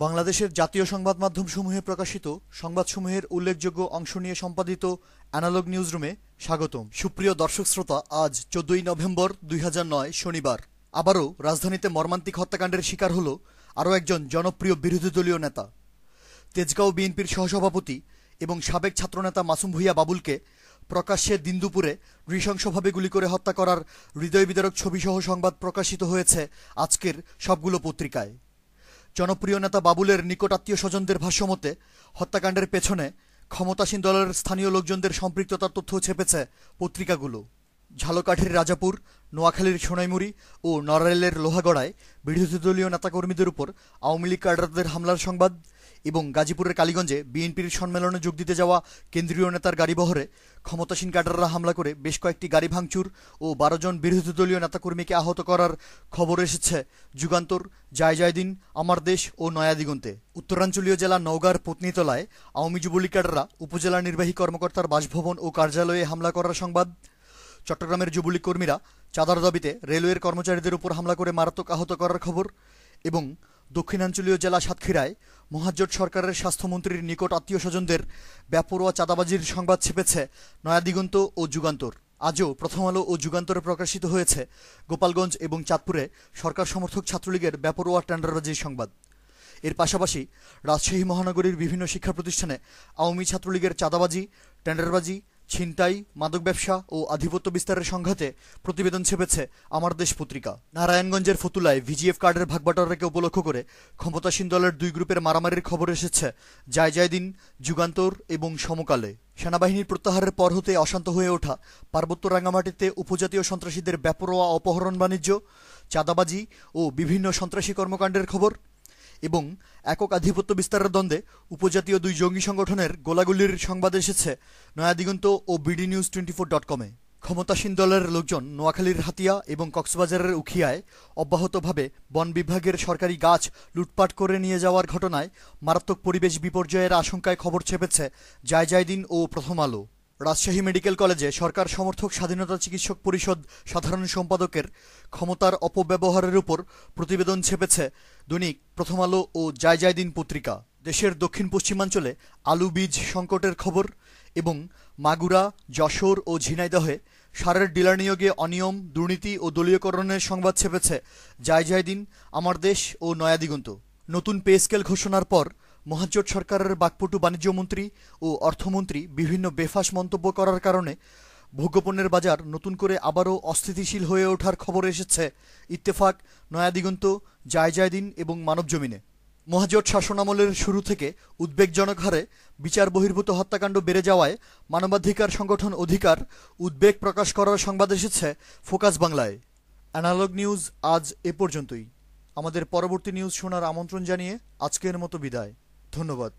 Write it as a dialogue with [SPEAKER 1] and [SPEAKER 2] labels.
[SPEAKER 1] বাংলাদেশের জাতীয় সংবাদ মাধ্যমসমূহে প্রকাশিত সংবাদসমূহের উল্লেখযোগ্য অংশ নিয়ে সম্পাদিত অ্যানালগ নিউজরুমে স্বাগতম। সুপ্রিয় দর্শক শ্রোতা, আজ 14 নভেম্বর 2009 শনিবার আবারও রাজধানীতে মর্মান্তিক হত্যাকাণ্ডের শিকার হল আরও একজন জনপ্রিয় বিরোধী দলীয় নেতা। তেজগাঁও বিএনপির সহসভাপতি এবং সাবেক ছাত্রনেতা মাসুম ভূঁইয়া বাবুলকে প্রকাশ্যে দিনদুপুরে নৃশংসভাবে গুলি করে হত্যা করার হৃদয় বিদারক ছবিসহ সংবাদ প্রকাশিত হয়েছে আজকের সবগুলো পত্রিকায়। জনপ্রিয় নেতা বাবুলের নিকট আত্মীয় স্বজনদের ভাষ্যমতে হত্যাকাণ্ডের পেছনে ক্ষমতাসীন দলের স্থানীয় লোকজনদের সম্পৃক্ততার তথ্য ছেপেছে পত্রিকাগুলো। ঝালকাঠির রাজাপুর, নোয়াখালীর সোনাইমুড়ি ও নড়াইলের লোহাগড়ায় বিরোধী দলীয় নেতাকর্মীদের উপর আওয়ামী লীগ ক্যাডারদের হামলার সংবাদ এবং গাজীপুরের কালীগঞ্জে বিএনপির সম্মেলনে যোগ দিতে যাওয়া কেন্দ্রীয় নেতার গাড়িবহরে ক্ষমতাসীন ক্যাডাররা হামলা করে বেশ কয়েকটি গাড়ি ভাঙচুর ও 12 জন বিরোধী দলীয় নেতাকর্মীকে আহত করার খবর এসেছে যুগান্তর, জয়দিন, আমার দেশ ও নয়াদিগন্তে। উত্তরাঞ্চলীয় জেলা নওগাঁর পত্নীতলায় আওয়ামী যুবলীগ ক্যাডাররা উপজেলা নির্বাহী কর্মকর্তার বাসভবন ও কার্যালয়ে হামলা করার সংবাদ। চট্টগ্রামের যুবলীগ কর্মীরা চাঁদার দাবিতে রেলওয়ের কর্মচারীদের উপর হামলা করে মারাত্মক আহত করার খবর এবং দক্ষিণাঞ্চলীয় জেলা সাতক্ষীরায় মহাজোট সরকারের স্বাস্থ্যমন্ত্রীর নিকট আত্মীয় স্বজনদের বেপরোয়া চাঁদাবাজির সংবাদ ছেপেছে নয়াদিগন্ত ও যুগান্তর। আজও প্রথম আলো ও যুগান্তরে প্রকাশিত হয়েছে গোপালগঞ্জ এবং চাঁদপুরে সরকার সমর্থক ছাত্রলীগের বেপরোয়া টেন্ডারবাজির সংবাদ। এর পাশাপাশি রাজশাহী মহানগরীর বিভিন্ন শিক্ষা প্রতিষ্ঠানে আওয়ামী ছাত্রলীগের চাঁদাবাজি, টেন্ডারবাজি, ছিনতাই, মাদক ব্যবসা ও আধিপত্য বিস্তারের সংঘাতে প্রতিবেদন ছেপেছে আমার দেশ পত্রিকা। নারায়ণগঞ্জের ফতুল্লায় ভিজিএফ কার্ডের ভাগবাটোয়ারাকে উপলক্ষ করে ক্ষমতাসীন দলের দুই গ্রুপের মারামারির খবর এসেছে জয়দিন, যুগান্তর এবং সমকালে। সেনাবাহিনীর প্রত্যাহারের পর হতে অশান্ত হয়ে ওঠা পার্বত্য রাঙ্গামাটিতে উপজাতীয় সন্ত্রাসীদের বেপরোয়া অপহরণ বাণিজ্য, চাঁদাবাজি ও বিভিন্ন সন্ত্রাসী কর্মকাণ্ডের খবর এবং একক আধিপত্য বিস্তারের দ্বন্দ্বে উপজাতীয় দুই জঙ্গি সংগঠনের গোলাগুলির সংবাদ এসেছে নয়াদিগন্ত ও bdnews24.com-এ। ক্ষমতাসীন দলের লোকজন নোয়াখালীর হাতিয়া এবং কক্সবাজারের উখিয়ায় অব্যাহতভাবে বন বিভাগের সরকারি গাছ লুটপাট করে নিয়ে যাওয়ার ঘটনায় মারাত্মক পরিবেশ বিপর্যয়ের আশঙ্কায় খবর ছেপেছে জয়দিন ও প্রথম আলো। রাজশাহী মেডিকেল কলেজে সরকার সমর্থক স্বাধীনতা চিকিৎসক পরিষদ সাধারণ সম্পাদকের ক্ষমতার অপব্যবহারের উপর প্রতিবেদন ছেপেছে দৈনিক প্রথম আলো ও জয়দিন পত্রিকা। দেশের দক্ষিণ পশ্চিমাঞ্চলে আলু বীজ সংকটের খবর এবং মাগুরা, যশোর ও ঝিনাইদহে সারের ডিলার নিয়োগে অনিয়ম, দুর্নীতি ও দলীয়করণের সংবাদ ছেপেছে জয়দিন, আমার দেশ ও নয়াদিগন্ত। নতুন পে স্কেল ঘোষণার পর মহাজোট সরকারের বাকপটু বাণিজ্যমন্ত্রী ও অর্থমন্ত্রী বিভিন্ন বেফাঁস মন্তব্য করার কারণে ভোগ্যপণ্যের বাজার নতুন করে আবারও অস্থিতিশীল হয়ে ওঠার খবর এসেছে ইত্তেফাক, নয়াদিগন্ত, জয়দিন এবং মানবজমিনে। মহাজোট শাসনামলের শুরু থেকে উদ্বেগজনক হারে বিচার বহির্ভূত হত্যাকাণ্ড বেড়ে যাওয়ায় মানবাধিকার সংগঠন অধিকার উদ্বেগ প্রকাশ করার সংবাদ এসেছে ফোকাস বাংলায়। অ্যানালগ নিউজ আজ এ পর্যন্তই। আমাদের পরবর্তী নিউজ শোনার আমন্ত্রণ জানিয়ে আজকের মতো বিদায়। ধন্যবাদ।